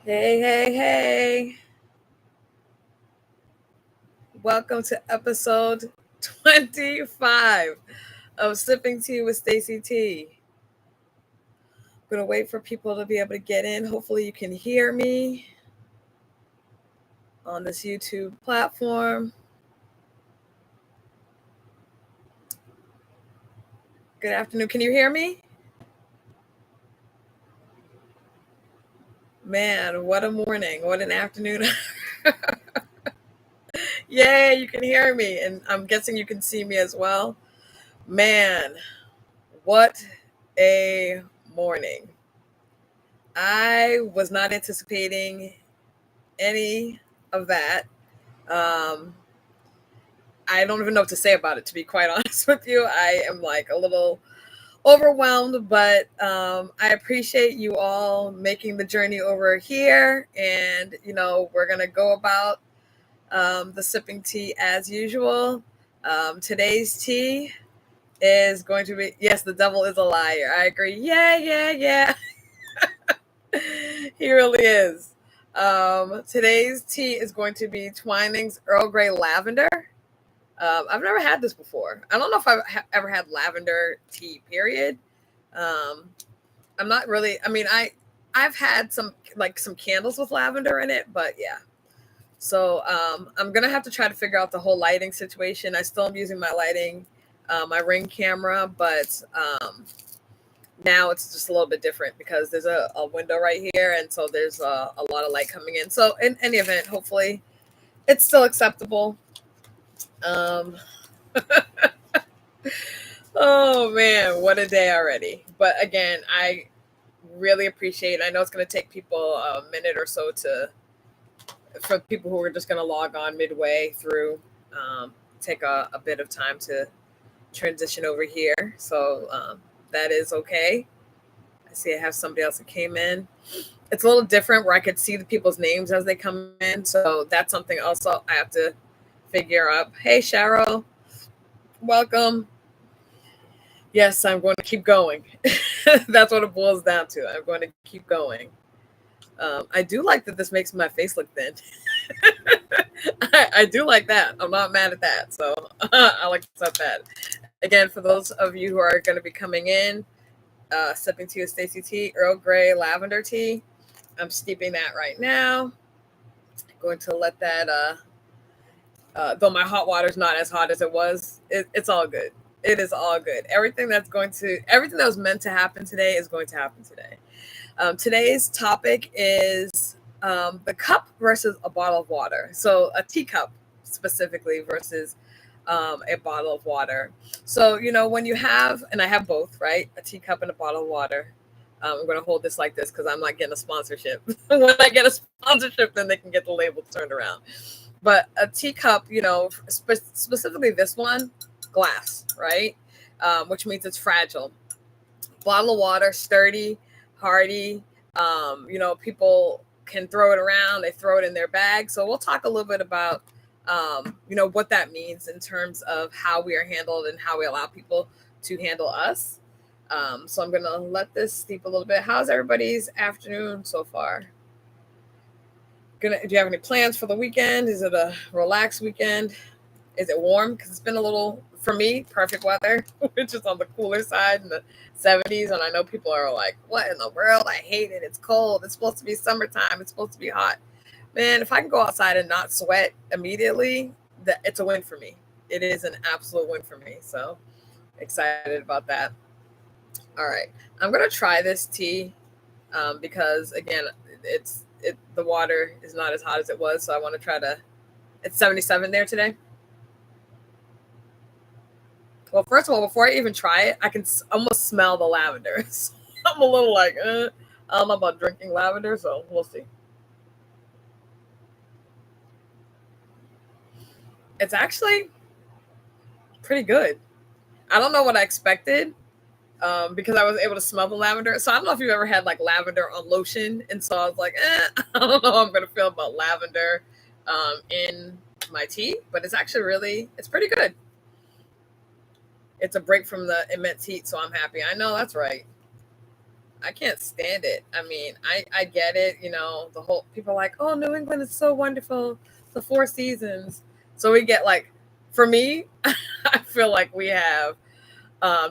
Hey, hey, hey. Welcome to episode 25 of Sipping Tea with Stacy T. I'm going to wait for people to be able to get in. Hopefully, you can hear me on this YouTube platform. Good afternoon. Can you hear me? Man, what a morning. What an afternoon. Yay, you can hear me. And I'm guessing you can see me as well. Man, what a morning. I was not anticipating any of that. Um, I don't even know what to say about it, to be quite honest with you. I am like a little overwhelmed, but I appreciate you all making the journey over here. And, we're going to go about the sipping tea as usual. Today's tea is going to be, yes, the devil is a liar. I agree. Yeah, yeah, yeah. He really is. Today's tea is going to be Twinings Earl Grey Lavender. I've never had this before. I don't know if I've ever had lavender tea. Period. Um, I'm not really. I mean, I've had some candles with lavender in it, but yeah. So I'm gonna have to try to figure out the whole lighting situation. I still am using my lighting, my Ring camera, but now it's just a little bit different because there's a window right here, and so there's a lot of light coming in. So in any event, hopefully it's still acceptable. Um, Oh man, what a day already. But again, I really appreciate. I know it's going to take people a minute or so to for people who are just going to log on midway through, take a bit of time to transition over here. So that is okay. I see I have somebody else that came in. It's a little different where I could see the people's names as they come in. So that's something also I have to figure out. Hey, Cheryl, welcome. Yes, I'm going to keep going. That's what it boils down to. I'm going to keep going. I do like that this makes my face look thin. I do like that. I'm not mad at that. So I like that. Again, for those of you who are going to be coming in, sipping tea with Stacy T, Earl Grey lavender tea. I'm steeping that right now. Going to let that, though my hot water is not as hot as it was, it's all good. It is all good. Everything that was meant to happen today is going to happen today. Today's topic is the cup versus a bottle of water. So a teacup specifically versus a bottle of water. So, when you have, and I have both, right? A teacup and a bottle of water. I'm going to hold this like this because I'm not getting a sponsorship. When I get a sponsorship, then they can get the label turned around. But a teacup, specifically this one, glass, right? Which means it's fragile. Bottle of water, sturdy, hardy. People can throw it around. They throw it in their bag. So we'll talk a little bit about, what that means in terms of how we are handled and how we allow people to handle us. So I'm going to let this steep a little bit. How's everybody's afternoon so far? Do you have any plans for the weekend? Is it a relaxed weekend? Is it warm? Because it's been a little, for me, perfect weather, which is on the cooler side in the 70s. And I know people are like, what in the world? I hate it. It's cold. It's supposed to be summertime. It's supposed to be hot. Man, if I can go outside and not sweat immediately, it's a win for me. It is an absolute win for me. So excited about that. All right. I'm going to try this tea because, again, the water is not as hot as it was. So I want to try to, it's 77 there today. Well, first of all, before I even try it, I can almost smell the lavender. So I'm a little like, I don't know about drinking lavender, so we'll see. It's actually pretty good. I don't know what I expected because I was able to smell the lavender. So I don't know if you've ever had like lavender on lotion. And so I was like, I don't know how I'm going to feel about lavender in my tea, but it's actually it's pretty good. It's a break from the immense heat, so I'm happy. I know that's right. I can't stand it. I mean, I get it. The whole people are like, oh, New England is so wonderful, the four seasons. So we get like, for me, I feel like we have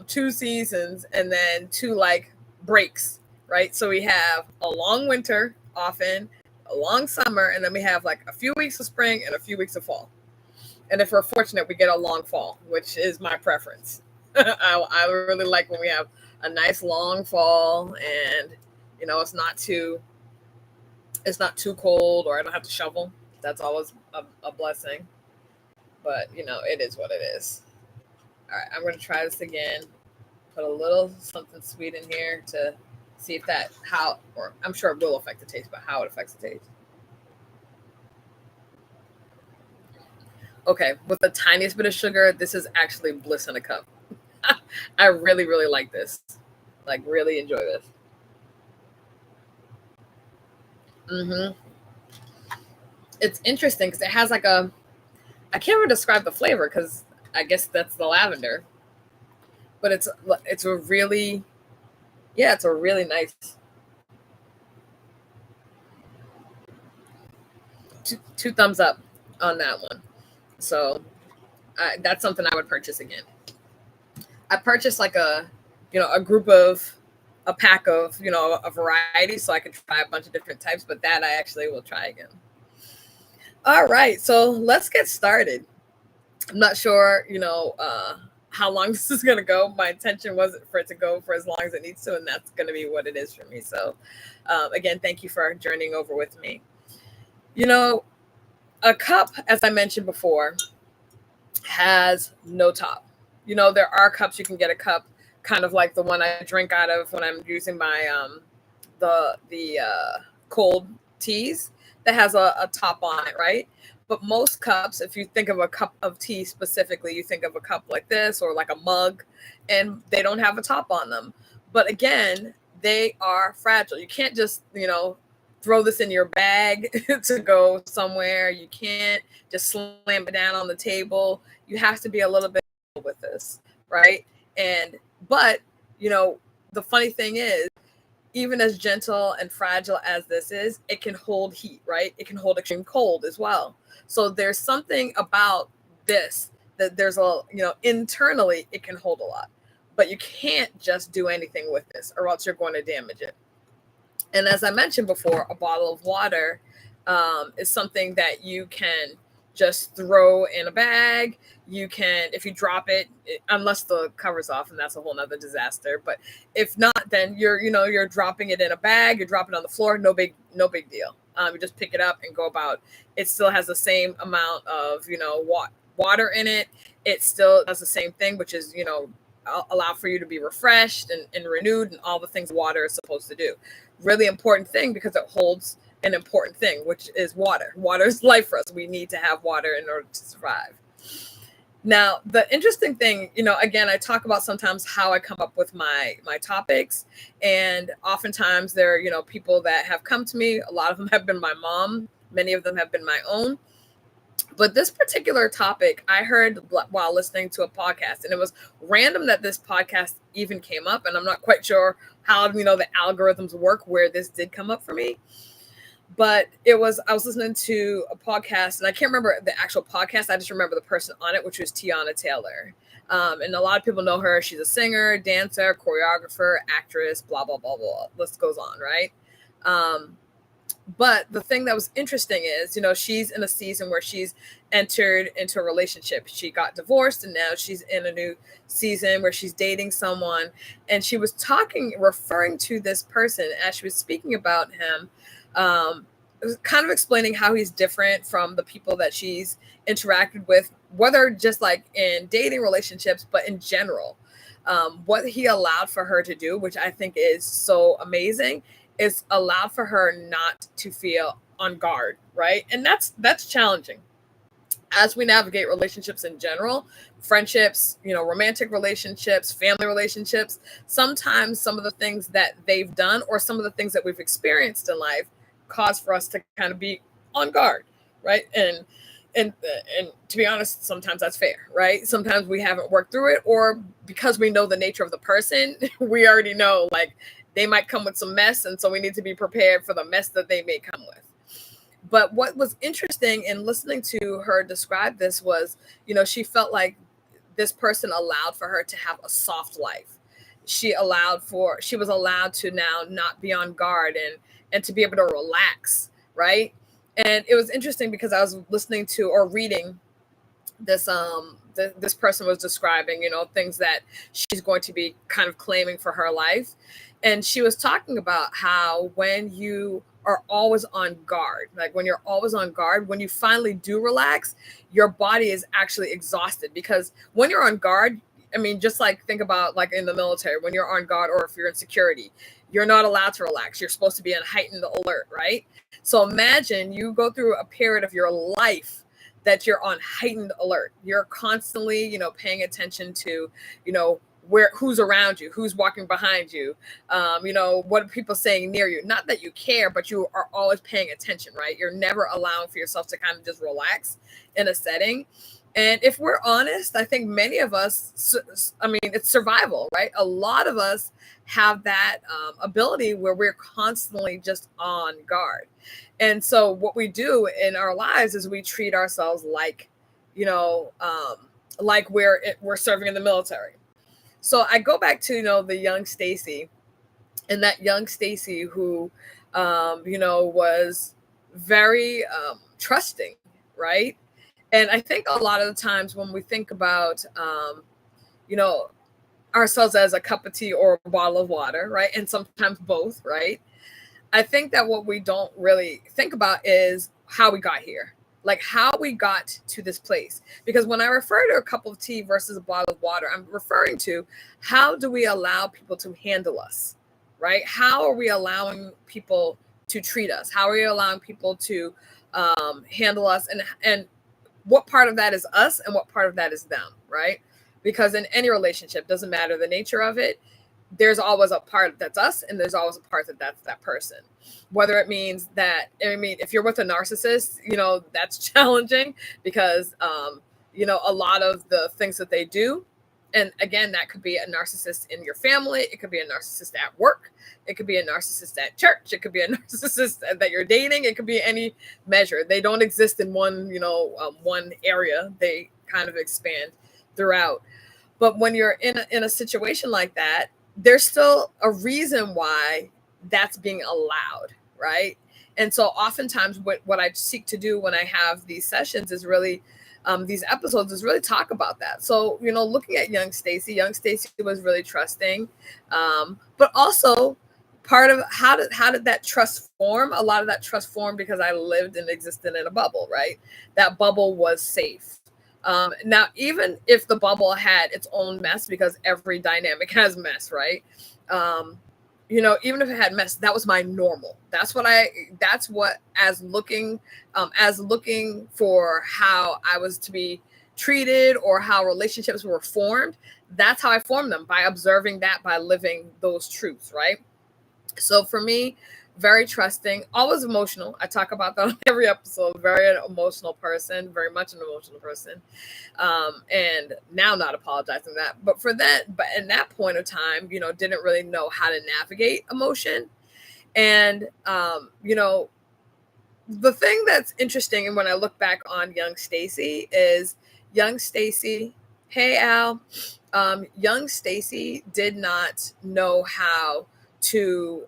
two seasons and then two like breaks, right? So we have a long winter, often a long summer, and then we have like a few weeks of spring and a few weeks of fall. And if we're fortunate, we get a long fall, which is my preference. I really like when we have a nice long fall, and it's not too cold, or I don't have to shovel. That's always a blessing. But it is what it is. All right, I'm going to try this again. Put a little something sweet in here to see if or I'm sure it will affect the taste, but how it affects the taste. Okay, with the tiniest bit of sugar, this is actually bliss in a cup. I really, really like this. Like, really enjoy this. hmm It's interesting because it has like I can't really describe the flavor because I guess that's the lavender, but it's a really, yeah, it's a really nice two thumbs up on that one. So that's something I would purchase again. I purchased like a pack of a variety, so I could try a bunch of different types. But that I actually will try again. All right, so let's get started. I'm not sure, how long this is gonna go. My intention wasn't for it to go for as long as it needs to, and that's gonna be what it is for me. So, again, thank you for journeying over with me. You know, a cup, as I mentioned before, has no top. There are cups you can get a cup, kind of like the one I drink out of when I'm using my the cold teas, that has a top on it, right? But most cups, if you think of a cup of tea specifically, you think of a cup like this or like a mug, and they don't have a top on them. But again, they are fragile. You can't just, throw this in your bag to go somewhere. You can't just slam it down on the table. You have to be a little bit with this, right? And but you know, the funny thing is, even as gentle and fragile as this is, it can hold heat, right? It can hold extreme cold as well. So there's something about this that there's internally it can hold a lot, but you can't just do anything with this or else you're going to damage it. And as I mentioned before, a bottle of water is something that you can just throw in a bag. You can, if you drop unless the cover's off, and that's a whole nother disaster. But if not, then you're dropping it in a bag. You're dropping it on the floor. No big deal. You just pick it up and go about. It still has the same amount of water in it. It still does the same thing, which is allow for you to be refreshed and renewed and all the things water is supposed to do. Really important thing because it holds an important thing, which is water. Water is life for us. We need to have water in order to survive. Now, the interesting thing, again, I talk about sometimes how I come up with my topics, and oftentimes there are, people that have come to me. A lot of them have been my mom. Many of them have been my own. But this particular topic I heard while listening to a podcast, and it was random that this podcast even came up, and I'm not quite sure how the algorithms work where this did come up for me. But I was listening to a podcast, and I can't remember the actual podcast. I just remember the person on it, which was Tiana Taylor. And a lot of people know her. She's a singer, dancer, choreographer, actress, blah, blah, blah, blah. List goes on, right? But the thing that was interesting is, she's in a season where she's entered into a relationship. She got divorced, and now she's in a new season where she's dating someone. And she was referring to this person as she was speaking about him. It was kind of explaining how he's different from the people that she's interacted with, whether just like in dating relationships, but in general. What he allowed for her to do, which I think is so amazing, is allowed for her not to feel on guard, right? And that's challenging as we navigate relationships in general, friendships, romantic relationships, family relationships. Sometimes some of the things that they've done or some of the things that we've experienced in life cause for us to kind of be on guard, right? And to be honest, sometimes that's fair, right? Sometimes we haven't worked through it, or because we know the nature of the person, we already know like they might come with some mess, and so we need to be prepared for the mess that they may come with. But what was interesting in listening to her describe this was, she felt like this person allowed for her to have a soft life. She was allowed to now not be on guard and to be able to relax, right? And it was interesting because I was listening to or reading this this person was describing, things that she's going to be kind of claiming for her life. And she was talking about how when you are always on guard, like when you're always on guard, when you finally do relax, your body is actually exhausted. Because when you're on guard, I mean, just like think about like in the military, when you're on guard or if you're in security, you're not allowed to relax. You're supposed to be on heightened alert, right? So imagine you go through a period of your life that you're on heightened alert. You're constantly, paying attention to, who's around you, who's walking behind you, what are people saying near you. Not that you care, but you are always paying attention, right? You're never allowing for yourself to kind of just relax in a setting. And if we're honest, I think many of us, it's survival, right? A lot of us have that ability where we're constantly just on guard. And so what we do in our lives is we treat ourselves like, like we're serving in the military. So I go back to, the young Stacy, and that young Stacy who, was very trusting, right? And I think a lot of the times when we think about, ourselves as a cup of tea or a bottle of water, right? And sometimes both, right? I think that what we don't really think about is how we got here, like how we got to this place. Because when I refer to a cup of tea versus a bottle of water, I'm referring to how do we allow people to handle us, right? How are we allowing people to treat us? How are we allowing people to handle us? And what part of that is us and what part of that is them, right? Because in any relationship, doesn't matter the nature of it, there's always a part that's us and there's always a part that's that person. Whether it means that, if you're with a narcissist, that's challenging because, a lot of the things that they do, and again, that could be a narcissist in your family. It could be a narcissist at work. It could be a narcissist at church. It could be a narcissist that you're dating. It could be any measure. They don't exist in one, one area. They kind of expand throughout. But when you're in a situation like that, there's still a reason why that's being allowed, right? And so oftentimes what I seek to do when I have these sessions is really these episodes is really talk about that. So, looking at young Stacy was really trusting. But also part of how did that trust form? A lot of that trust formed because I lived and existed in a bubble, right? That bubble was safe. Now, even if the bubble had its own mess, because every dynamic has mess, right? Even if it had mess, that was my normal. That's what as looking for how I was to be treated or how relationships were formed. That's how I formed them, by observing that, by living those truths, right? So for me, very trusting, always emotional. I talk about that on every episode. Very emotional person, very much an emotional person. And now not apologizing that. But in that point of time, didn't really know how to navigate emotion. And, the thing that's interesting, and when I look back on young Stacy, is young Stacy, hey, Al, young Stacy did not know how to,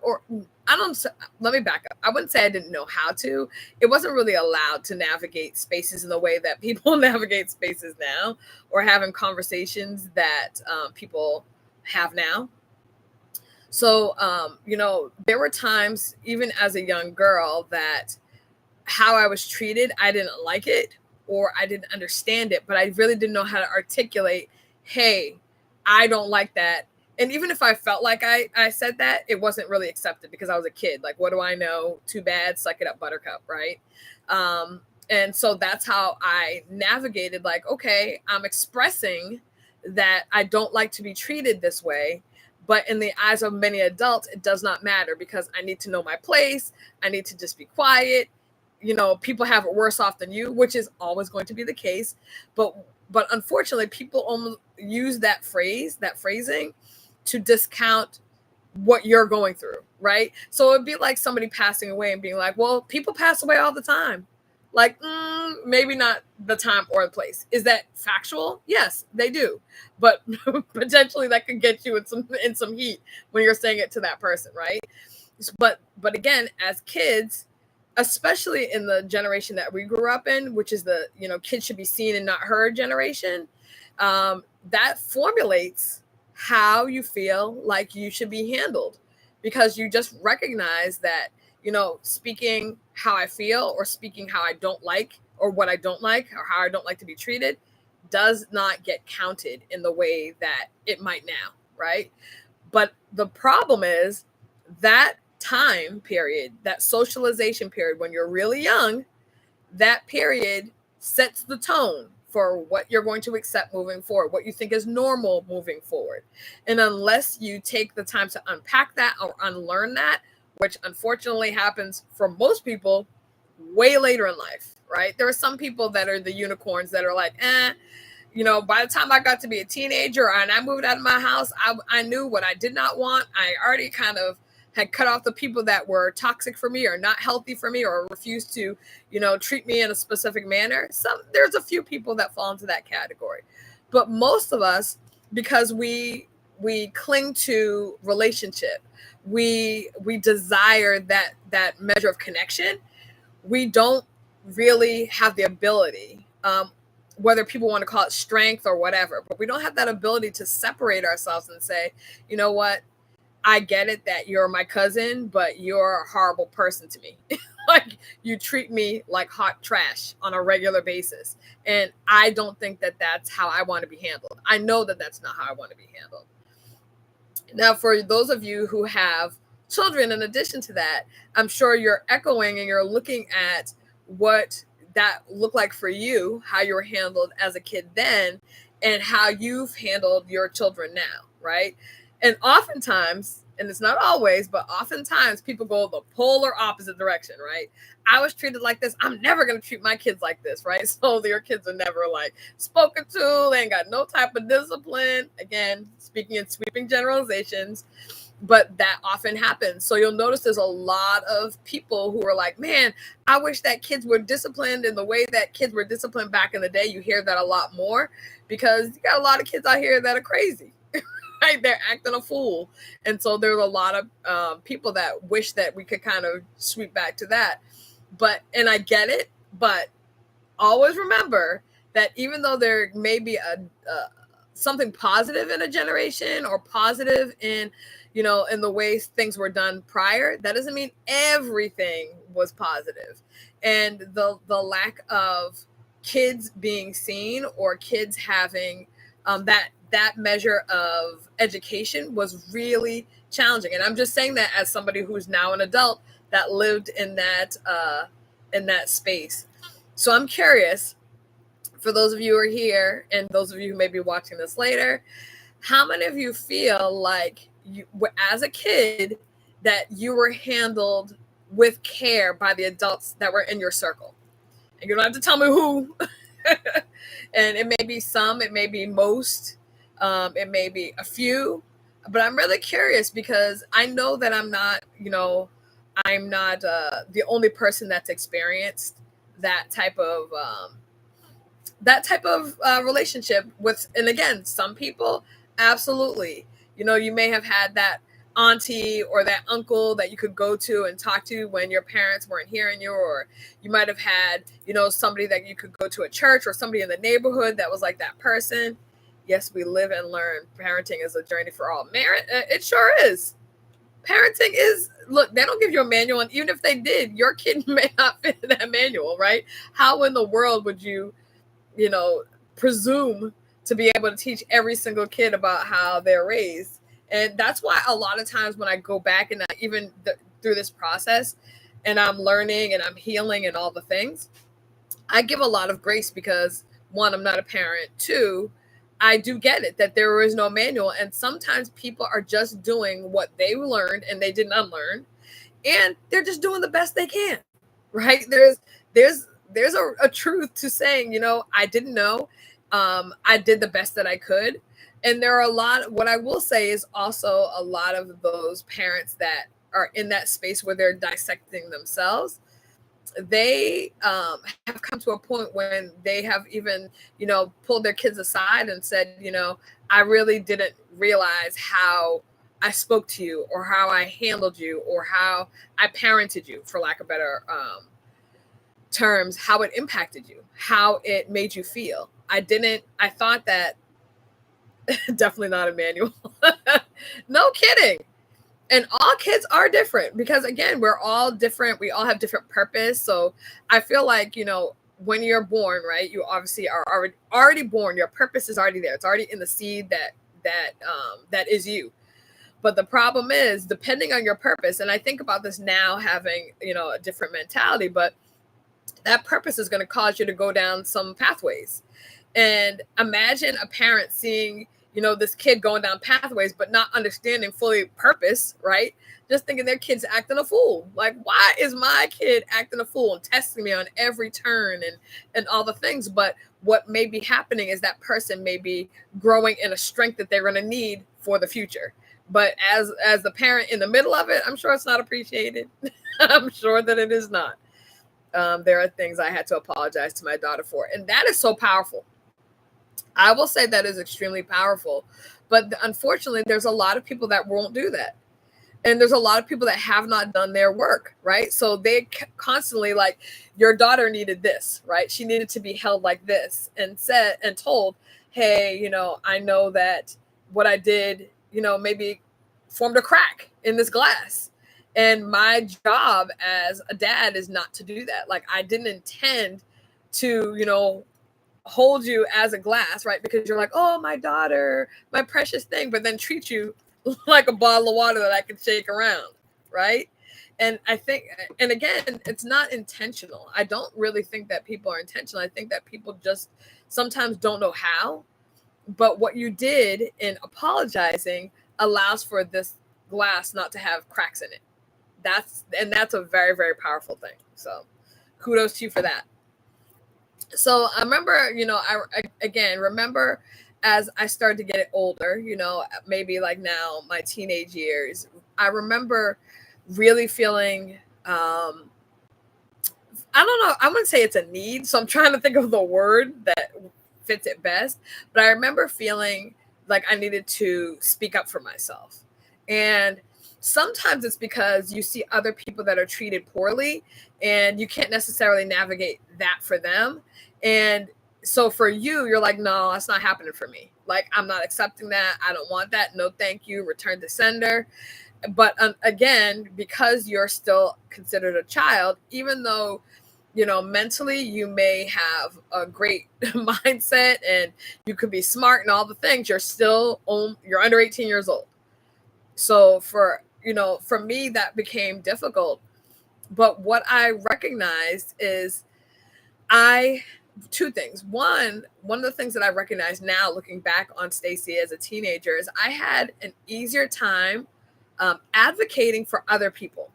let me back up. I wouldn't say I didn't know how to. It wasn't really allowed to navigate spaces in the way that people navigate spaces now, or having conversations that people have now. So, there were times, even as a young girl, that how I was treated, I didn't like it, or I didn't understand it, but I really didn't know how to articulate, hey, I don't like that. And even if I felt like I said that, it wasn't really accepted because I was a kid. Like, what do I know? Too bad. Suck it up, buttercup. Right. And so that's how I navigated, like, okay, I'm expressing that I don't like to be treated this way. But in the eyes of many adults, it does not matter because I need to know my place. I need to just be quiet. People have it worse off than you, which is always going to be the case. But unfortunately, people almost use that phrasing to discount what you're going through, right? So it'd be like somebody passing away and being like, well, people pass away all the time. Like, maybe not the time or the place. Is that factual? Yes, they do. But potentially that could get you in some heat when you're saying it to that person, right? But again, as kids, especially in the generation that we grew up in, which is the, kids should be seen and not heard generation, that formulates how you feel like you should be handled, because you just recognize that, speaking how I feel or speaking how I don't like, or what I don't like, or how I don't like to be treated, does not get counted in the way that it might now, right? But the problem is that time period, that socialization period when you're really young, that period sets the tone for what you're going to accept moving forward, what you think is normal moving forward. And unless you take the time to unpack that or unlearn that, which unfortunately happens for most people way later in life, right? There are some people that are the unicorns that are like, by the time I got to be a teenager and I moved out of my house, I knew what I did not want. I already kind of had cut off the people that were toxic for me or not healthy for me or refused to, treat me in a specific manner. There's a few people that fall into that category. But most of us, because we cling to relationship, we desire that measure of connection, we don't really have the ability, whether people want to call it strength or whatever, but we don't have that ability to separate ourselves and say, you know what, I get it that you're my cousin, but you're a horrible person to me. Like, you treat me like hot trash on a regular basis. And I don't think that that's how I want to be handled. I know that that's not how I want to be handled. Now, for those of you who have children, in addition to that, I'm sure you're echoing and you're looking at what that looked like for you, how you were handled as a kid then, and how you've handled your children now, right? And oftentimes, and it's not always, but oftentimes people go the polar opposite direction, right? I was treated like this. I'm never going to treat my kids like this, right? So their kids are never like spoken to. They ain't got no type of discipline. Again, speaking in sweeping generalizations, but that often happens. So you'll notice there's a lot of people who are like, man, I wish that kids were disciplined in the way that kids were disciplined back in the day. You hear that a lot more because you got a lot of kids out here that are crazy. Right? They're acting a fool. And so there's a lot of people that wish that we could kind of sweep back to that. And I get it, but always remember that even though there may be something positive in a generation or positive in the way things were done prior, that doesn't mean everything was positive. And the lack of kids being seen or kids having that measure of education was really challenging. And I'm just saying that as somebody who's now an adult that lived in that space. So I'm curious, for those of you who are here and those of you who may be watching this later, how many of you feel like you, as a kid, that you were handled with care by the adults that were in your circle? And you don't have to tell me who. And it may be some, it may be most, it may be a few, but I'm really curious because I know that I'm not the only person that's experienced that type of relationship with. And again, some people, absolutely, you may have had that auntie or that uncle that you could go to and talk to when your parents weren't hearing you, or you might have had somebody that you could go to a church, or somebody in the neighborhood that was like that person. Yes, we live and learn. Parenting is a journey for all. It sure is. Parenting is, look, they don't give you a manual, and even if they did, your kid may not fit that manual, right? How in the world would you presume to be able to teach every single kid about how they're raised? And that's why a lot of times when I go back and through this process and I'm learning and I'm healing and all the things, I give a lot of grace because, one, I'm not a parent. Two, I do get it that there is no manual. And sometimes people are just doing what they learned and they didn't unlearn. And they're just doing the best they can, right? There's a truth to saying, I didn't know. I did the best that I could. And there are what I will say is also a lot of those parents that are in that space where they're dissecting themselves. They have come to a point when they have even, pulled their kids aside and said, I really didn't realize how I spoke to you, or how I handled you, or how I parented you, for lack of better terms, how it impacted you, how it made you feel. I thought that definitely not a manual. No kidding. And all kids are different, because again, we're all different. We all have different purpose. So I feel like, when you're born, right, you obviously are already born. Your purpose is already there. It's already in the seed that is you. But the problem is, depending on your purpose, and I think about this now having, a different mentality, but that purpose is going to cause you to go down some pathways. And imagine a parent seeing, this kid going down pathways, but not understanding fully purpose, right? Just thinking their kid's acting a fool. Like, why is my kid acting a fool and testing me on every turn and all the things? But what may be happening is that person may be growing in a strength that they're going to need for the future. But as the parent in the middle of it, I'm sure it's not appreciated. I'm sure that it is not. There are things I had to apologize to my daughter for. And that is so powerful. I will say that is extremely powerful. But unfortunately, there's a lot of people that won't do that. And there's a lot of people that have not done their work, right? So they constantly, like, your daughter needed this, right? She needed to be held like this, and said and told, hey, I know that what I did, maybe formed a crack in this glass. And my job as a dad is not to do that. Like, I didn't intend to, hold you as a glass, right? Because you're like, oh, my daughter, my precious thing, but then treat you like a bottle of water that I can shake around, right? And I think, and again, it's not intentional. I don't really think that people are intentional. I think that people just sometimes don't know how. But what you did in apologizing allows for this glass not to have cracks in it. That's a very, very powerful thing. So kudos to you for that. So I remember, I again remember as I started to get older, maybe like now my teenage years, I remember really feeling, I don't know, I wouldn't say it's a need. So I'm trying to think of the word that fits it best. But I remember feeling like I needed to speak up for myself. And sometimes it's because you see other people that are treated poorly and you can't necessarily navigate that for them. And so for you, you're like, no, that's not happening for me. Like, I'm not accepting that. I don't want that. No, thank you. Return to sender. But again, because you're still considered a child, even though, mentally you may have a great mindset and you could be smart and all the things, you're under 18 years old. So for me, that became difficult. But what I recognized is two things. One of the things that I recognize now, looking back on Stacey as a teenager, is I had an easier time advocating for other people.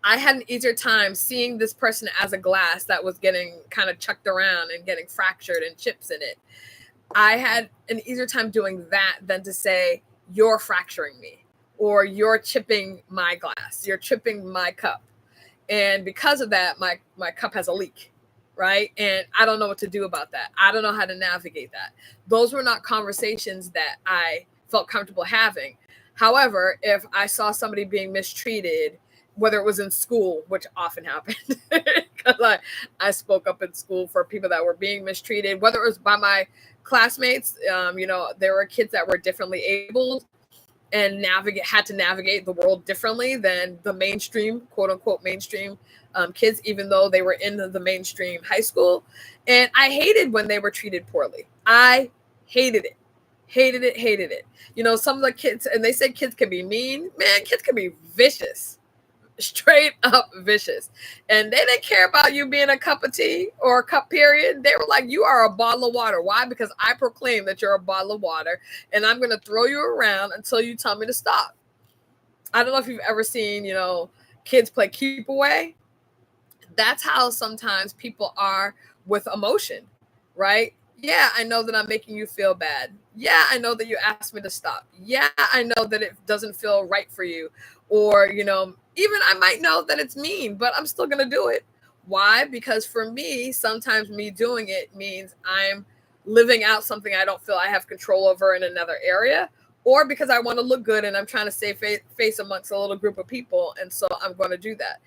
I had an easier time seeing this person as a glass that was getting kind of chucked around and getting fractured and chips in it. I had an easier time doing that than to say, you're fracturing me, or you're chipping my glass, you're chipping my cup. And because of that, my cup has a leak, right? And I don't know what to do about that. I don't know how to navigate that. Those were not conversations that I felt comfortable having. However, if I saw somebody being mistreated, whether it was in school, which often happened, because I spoke up in school for people that were being mistreated, whether it was by my classmates, there were kids that were differently abled and had to navigate the world differently than the mainstream, quote unquote mainstream kids, even though they were in the mainstream high school. And I hated when they were treated poorly. I hated it. Hated it. Some of the kids, and they say kids can be mean. Man, kids can be vicious. Straight up vicious. And they didn't care about you being a cup of tea or a cup period. They were like, you are a bottle of water. Why? Because I proclaim that you're a bottle of water, and I'm going to throw you around until you tell me to stop. I don't know if you've ever seen, kids play keep away. That's how sometimes people are with emotion, right? Yeah, I know that I'm making you feel bad. Yeah, I know that you asked me to stop. Yeah, I know that it doesn't feel right for you. Or, even I might know that it's mean, but I'm still going to do it. Why? Because for me, sometimes me doing it means I'm living out something I don't feel I have control over in another area, or because I want to look good and I'm trying to save face amongst a little group of people. And so I'm going to do that.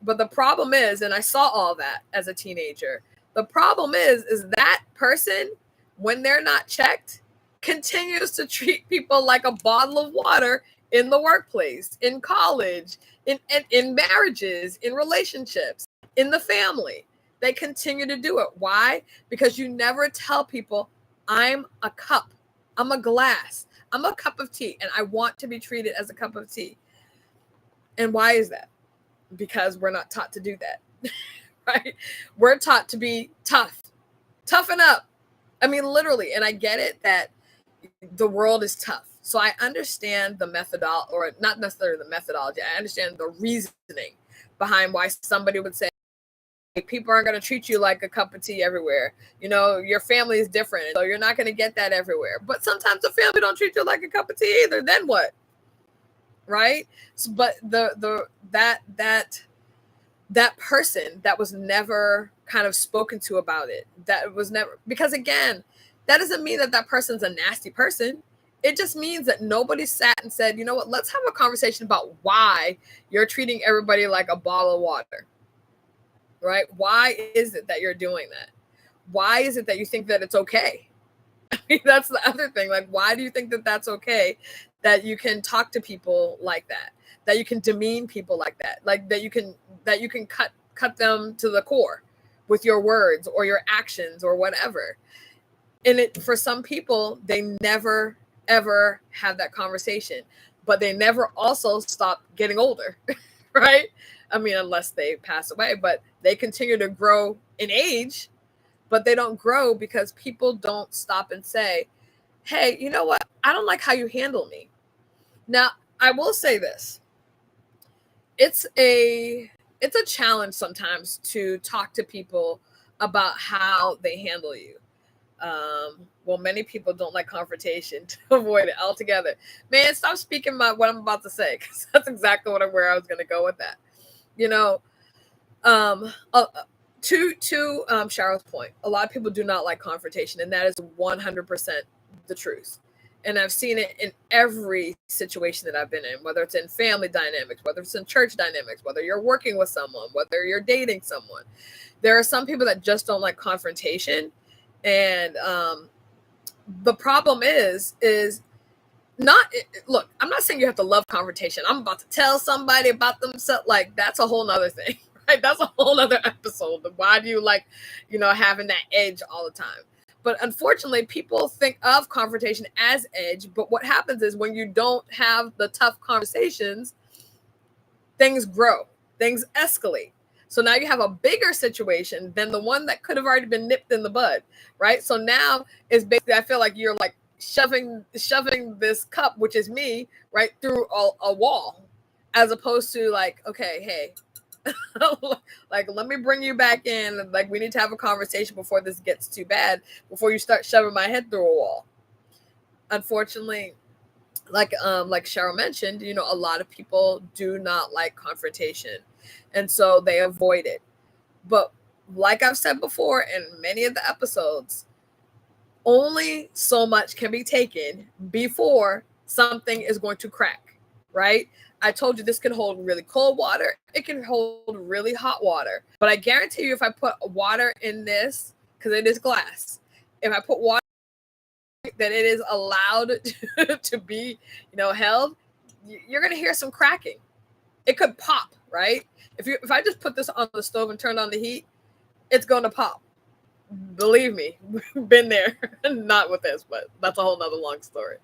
But the problem is, and I saw all that as a teenager, the problem is that person, when they're not checked, continues to treat people like a bottle of water in the workplace, in college, in marriages, in relationships, in the family. They continue to do it. Why? Because you never tell people, I'm a cup, I'm a glass, I'm a cup of tea, and I want to be treated as a cup of tea. And why is that? Because we're not taught to do that. Right? We're taught to be tough. Toughen up. I mean, literally. And I get it that the world is tough. So I understand the methodology, or not necessarily the methodology. I understand the reasoning behind why somebody would say, people aren't going to treat you like a cup of tea everywhere. Your family is different, so you're not going to get that everywhere. But sometimes the family don't treat you like a cup of tea either. Then what? Right? So, but that person that was never kind of spoken to about it, that was never, because again, that doesn't mean that person's a nasty person. It just means that nobody sat and said, you know what, let's have a conversation about why you're treating everybody like a bottle of water. Right? Why is it that you're doing that? Why is it that you think that it's okay? I mean, that's the other thing. Like, why do you think that that's okay, that you can talk to people like that you can demean people like that, like that you can cut them to the core with your words or your actions or whatever? And for some people, they never ever have that conversation, but they never also stop getting older. Right? I mean, unless they pass away, but they continue to grow in age, but they don't grow because people don't stop and say, hey, you know what? I don't like how you handle me. Now, I will say this. It's a challenge sometimes to talk to people about how they handle you. Well, many people don't like confrontation to avoid it altogether. Man, stop speaking what I'm about to say, because that's exactly where I was going to go with that. To Cheryl's point, a lot of people do not like confrontation, and that is 100% the truth. And I've seen it in every situation that I've been in, whether it's in family dynamics, whether it's in church dynamics, whether you're working with someone, whether you're dating someone. There are some people that just don't like confrontation. And the problem is not, look, I'm not saying you have to love confrontation. I'm about to tell somebody about themselves. Like, that's a whole nother thing, right? That's a whole other episode. Why do you like, having that edge all the time? But unfortunately, people think of confrontation as edge. But what happens is, when you don't have the tough conversations, things grow, things escalate. So now you have a bigger situation than the one that could have already been nipped in the bud, right? So now it's basically, I feel like you're like shoving this cup, which is me, right, through a wall, as opposed to like, okay, hey, like, let me bring you back in. Like, we need to have a conversation before this gets too bad, before you start shoving my head through a wall. Unfortunately, like Cheryl mentioned, a lot of people do not like confrontation, and so they avoid it. But like I've said before in many of the episodes, only so much can be taken before something is going to crack, right? I told you this can hold really cold water. It can hold really hot water. But I guarantee you, if I put water in this, because it is glass, if I put water that it is allowed to be, held, you're going to hear some cracking. It could pop, right? If I just put this on the stove and turn on the heat, it's going to pop. Believe me, been there. Not with this, but that's a whole nother long story.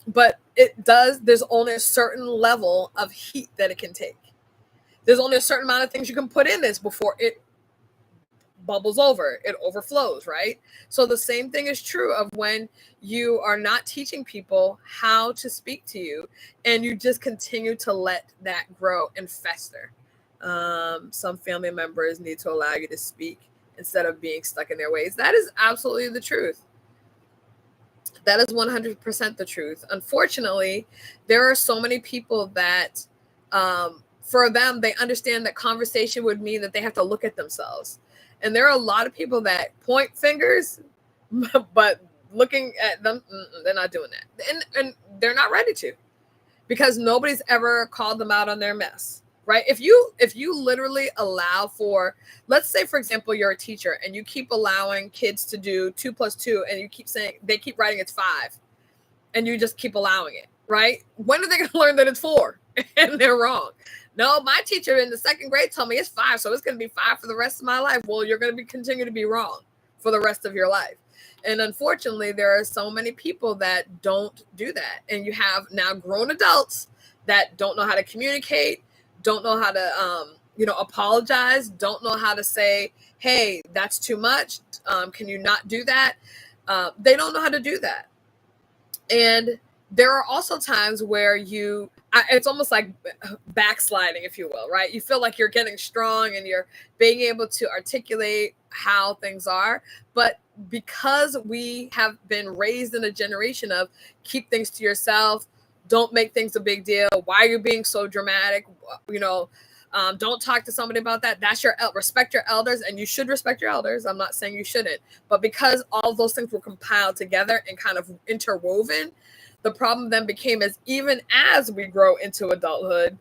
But there's only a certain level of heat that it can take. There's only a certain amount of things you can put in this before it bubbles over, it overflows, right? So the same thing is true of when you are not teaching people how to speak to you, and you just continue to let that grow and fester. Some family members need to allow you to speak instead of being stuck in their ways. That is absolutely the truth. That is 100% the truth. Unfortunately, there are so many people that, for them, they understand that conversation would mean that they have to look at themselves. And there are a lot of people that point fingers, but looking at them, they're not doing that. And they're not ready to, because nobody's ever called them out on their mess. Right? If you literally allow for, let's say for example, you're a teacher and you keep allowing kids to do 2 plus 2, and you keep saying, they keep writing it's 5, and you just keep allowing it, right? When are they going to learn that it's 4? And they're wrong. No, my teacher in the 2nd grade told me it's 5, so it's going to be 5 for the rest of my life. Well, you're going to continue to be wrong for the rest of your life. And unfortunately, there are so many people that don't do that. And you have now grown adults that don't know how to communicate, don't know how to, apologize, don't know how to say, hey, that's too much. Can you not do that? They don't know how to do that. And there are also times where it's almost like backsliding, if you will, right? You feel like you're getting strong and you're being able to articulate how things are. But because we have been raised in a generation of keep things to yourself, don't make things a big deal. Why are you being so dramatic? Don't talk to somebody about that. That's respect your elders, and you should respect your elders. I'm not saying you shouldn't, but because all those things were compiled together and kind of interwoven, the problem then became, as even as we grow into adulthood,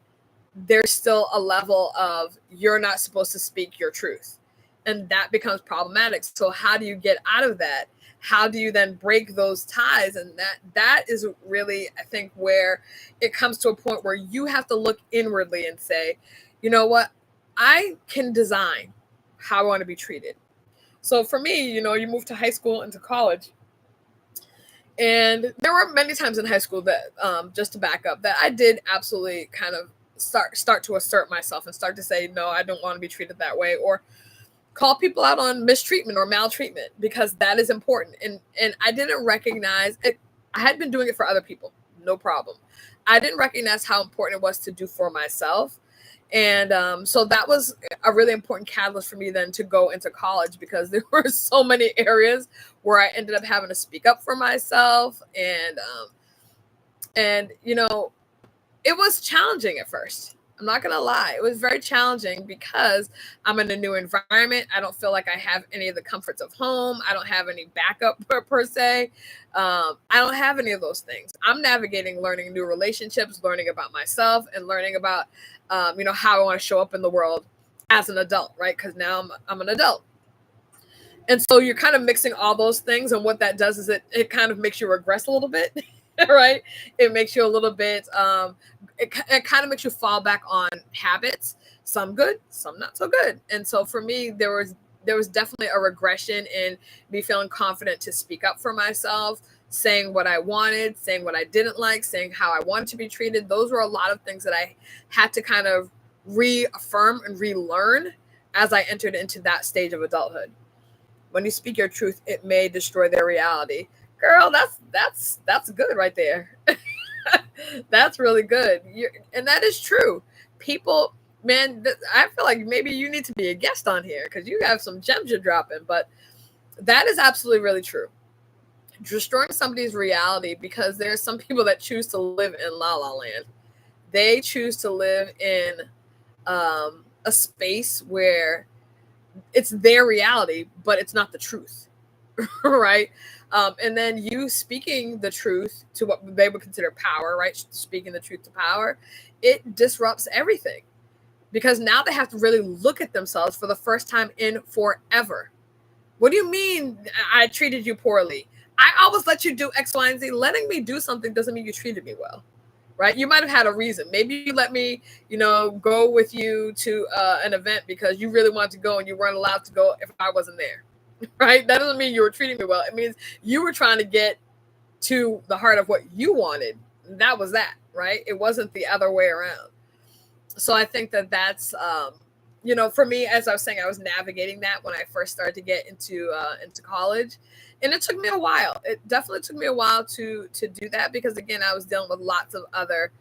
there's still a level of you're not supposed to speak your truth, and that becomes problematic. So how do you get out of that? How do you then break those ties? And that is really, I think, where it comes to a point where you have to look inwardly and say, you know what? I can design how I want to be treated. So for me, you move to high school and to college. And there were many times in high school that, just to back up, that I did absolutely kind of start to assert myself and start to say, no, I don't want to be treated that way, or call people out on mistreatment or maltreatment, because that is important. And I didn't recognize it. I had been doing it for other people, no problem. I didn't recognize how important it was to do for myself. And so that was a really important catalyst for me then to go into college, because there were so many areas where I ended up having to speak up for myself. And it was challenging at first. I'm not going to lie. It was very challenging because I'm in a new environment. I don't feel like I have any of the comforts of home. I don't have any backup per se. I don't have any of those things. I'm navigating learning new relationships, learning about myself, and learning about, how I want to show up in the world as an adult, right? Because now I'm an adult. And so you're kind of mixing all those things. And what that does is it kind of makes you regress a little bit, right? It makes you a little bit, it kind of makes you fall back on habits, some good, some not so good. And so for me, there was definitely a regression in me feeling confident to speak up for myself, saying what I wanted, saying what I didn't like, saying how I wanted to be treated. Those were a lot of things that I had to kind of reaffirm and relearn as I entered into that stage of adulthood. When you speak your truth, it may destroy their reality. Girl, that's good right there. That's really good. And that is true. People, man, I feel like maybe you need to be a guest on here, because you have some gems you're dropping. But that is absolutely really true. Destroying somebody's reality, because there's some people that choose to live in La La Land. They choose to live in a space where it's their reality, but it's not the truth, right? And then you speaking the truth to what they would consider power, right? Speaking the truth to power, it disrupts everything, because now they have to really look at themselves for the first time in forever. What do you mean I treated you poorly? I always let you do X, Y, and Z. Letting me do something doesn't mean you treated me well, right? You might have had a reason. Maybe you let me, go with you to an event because you really wanted to go and you weren't allowed to go if I wasn't there, right? That doesn't mean you were treating me well. It means you were trying to get to the heart of what you wanted. That was that, right? It wasn't the other way around. So I think that's, for me, as I was saying, I was navigating that when I first started to get into college. And it took me a while. It definitely took me a while to do that, because, again, I was dealing with lots of other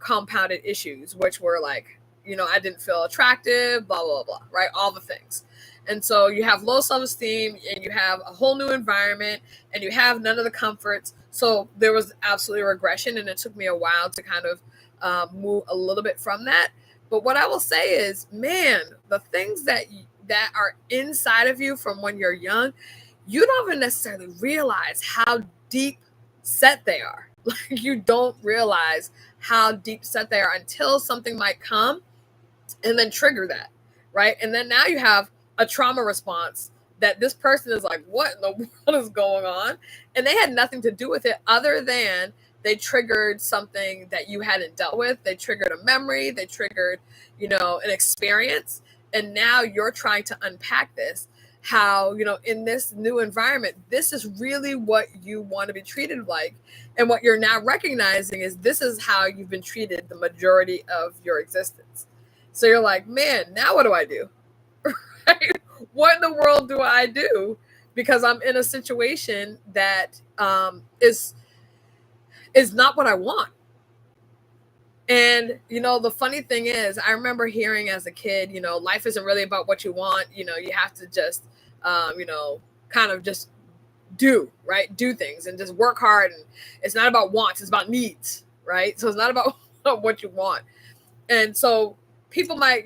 compounded issues, which were like, I didn't feel attractive, blah, blah, blah, right? All the things. And so you have low self-esteem and you have a whole new environment and you have none of the comforts. So there was absolutely regression, and it took me a while to kind of move a little bit from that. But what I will say is, man, the things that are inside of you from when you're young, you don't even necessarily realize how deep set they are. Like, you don't realize how deep set they are until something might come and then trigger that, right? And then now you have a trauma response that this person is like, what in the world is going on? And they had nothing to do with it other than they triggered something that you hadn't dealt with. They triggered a memory, they triggered, an experience. And now you're trying to unpack this, how, in this new environment, this is really what you want to be treated like. And what you're now recognizing is this is how you've been treated the majority of your existence. So you're like, man, now what do I do? Right? What in the world do I do? Because I'm in a situation that is not what I want. And, the funny thing is, I remember hearing as a kid, life isn't really about what you want. You have to just, kind of just do, right? Do things and just work hard. And it's not about wants, it's about needs, right? So it's not about what you want. And so people might,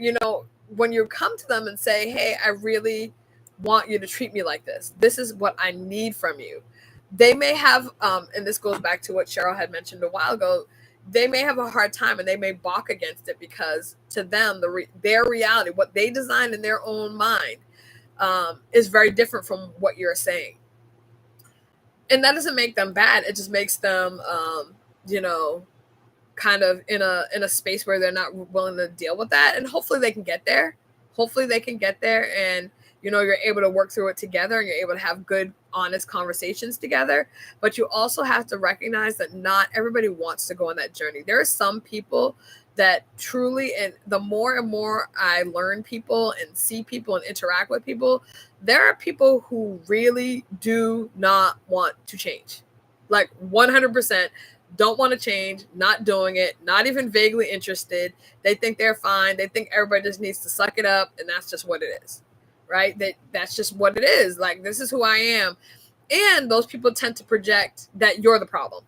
when you come to them and say, hey, I really want you to treat me like this. This is what I need from you. They may have, and this goes back to what Cheryl had mentioned a while ago, they may have a hard time and they may balk against it because to them, their reality, what they designed in their own mind, is very different from what you're saying. And that doesn't make them bad. It just makes them, kind of in a space where they're not willing to deal with that. And hopefully they can get there. And, you're able to work through it together and you're able to have good, honest conversations together. But you also have to recognize that not everybody wants to go on that journey. There are some people that truly, and the more and more I learn people and see people and interact with people, there are people who really do not want to change. Like 100%. Don't want to change, not doing it, not even vaguely interested. They think they're fine. They think everybody just needs to suck it up, and that's just what it is, right? That's just what it is. Like, this is who I am. And those people tend to project that you're the problem.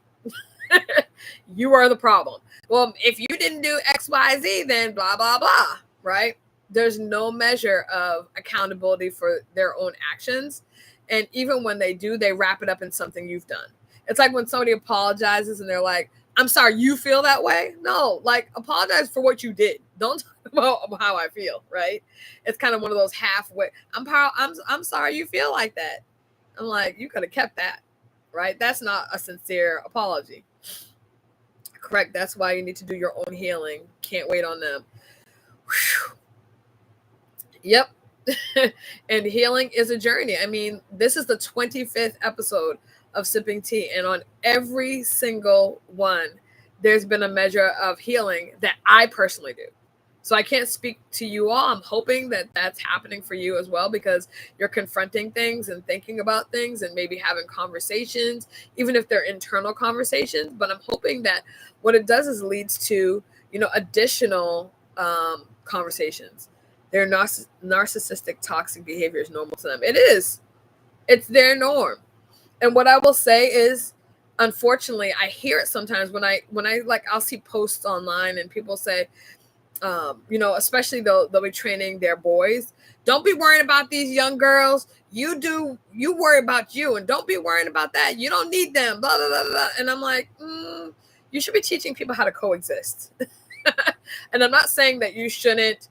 You are the problem. Well, if you didn't do X, Y, Z, then blah, blah, blah, right? There's no measure of accountability for their own actions. And even when they do, they wrap it up in something you've done. It's like when somebody apologizes and they're like, I'm sorry, you feel that way? No, like, apologize for what you did. Don't talk about how I feel, right? It's kind of one of those halfway. I'm sorry you feel like that. I'm like, you could have kept that, right? That's not a sincere apology. Correct. That's why you need to do your own healing. Can't wait on them. Whew. Yep. And healing is a journey. I mean, this is the 25th episode of Sipping Tea, and on every single one, there's been a measure of healing that I personally do. So I can't speak to you all. I'm hoping that that's happening for you as well, because you're confronting things and thinking about things and maybe having conversations, even if they're internal conversations. But I'm hoping that what it does is leads to, additional conversations. Their narcissistic, toxic behavior is normal to them. It is. It's their norm. And what I will say is, unfortunately, I hear it sometimes when I I'll see posts online and people say, especially they'll be training their boys. Don't be worrying about these young girls. You worry about you, and don't be worrying about that. You don't need them, blah, blah, blah, blah. And I'm like, you should be teaching people how to coexist. And I'm not saying that you shouldn't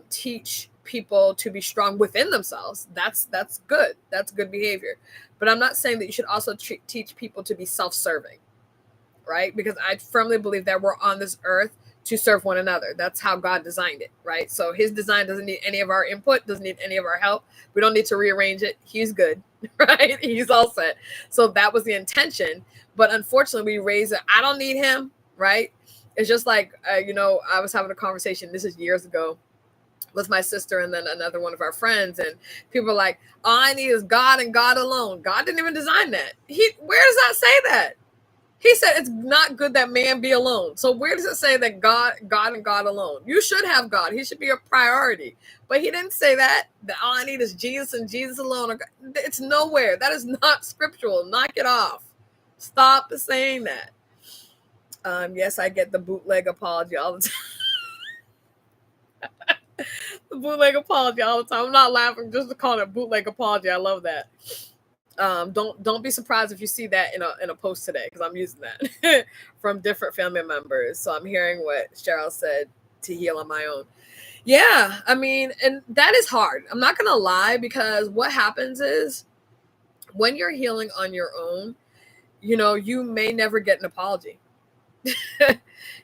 teach people to be strong within themselves. That's good. That's good behavior. But I'm not saying that you should also teach people to be self-serving, right? Because I firmly believe that we're on this earth to serve one another. That's how God designed it, right? So his design doesn't need any of our input, doesn't need any of our help. We don't need to rearrange it. He's good, right? He's all set. So that was the intention. But unfortunately, we raise it. I don't need him, right? It's just like, I was having a conversation, this is years ago, with my sister and then another one of our friends, and people are like, all I need is God and God alone. God didn't even design that. Where does that say that? He said it's not good that man be alone. So where does it say that God and God alone? You should have God. He should be a priority. But he didn't say that. That all I need is Jesus and Jesus alone. It's nowhere. That is not scriptural. Knock it off. Stop saying that. Yes, I get the bootleg apology all the time. The bootleg apology all the time. I'm not laughing just to call it a bootleg apology. I love that. Don't be surprised if you see that in a post today, because I'm using that from different family members. So I'm hearing what Cheryl said to heal on my own. Yeah, I mean, and that is hard. I'm not gonna lie, because what happens is when you're healing on your own, you may never get an apology.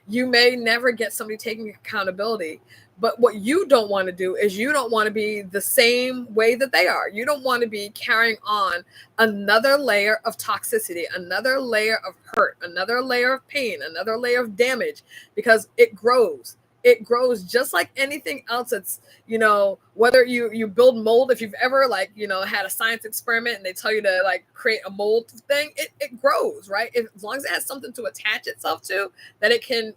You may never get somebody taking accountability. But what you don't want to do is you don't want to be the same way that they are. You don't want to be carrying on another layer of toxicity, another layer of hurt, another layer of pain, another layer of damage, because it grows. It grows just like anything else. It's, whether you build mold, if you've ever had a science experiment and they tell you to create a mold thing, it grows, right? As long as it has something to attach itself to that it can,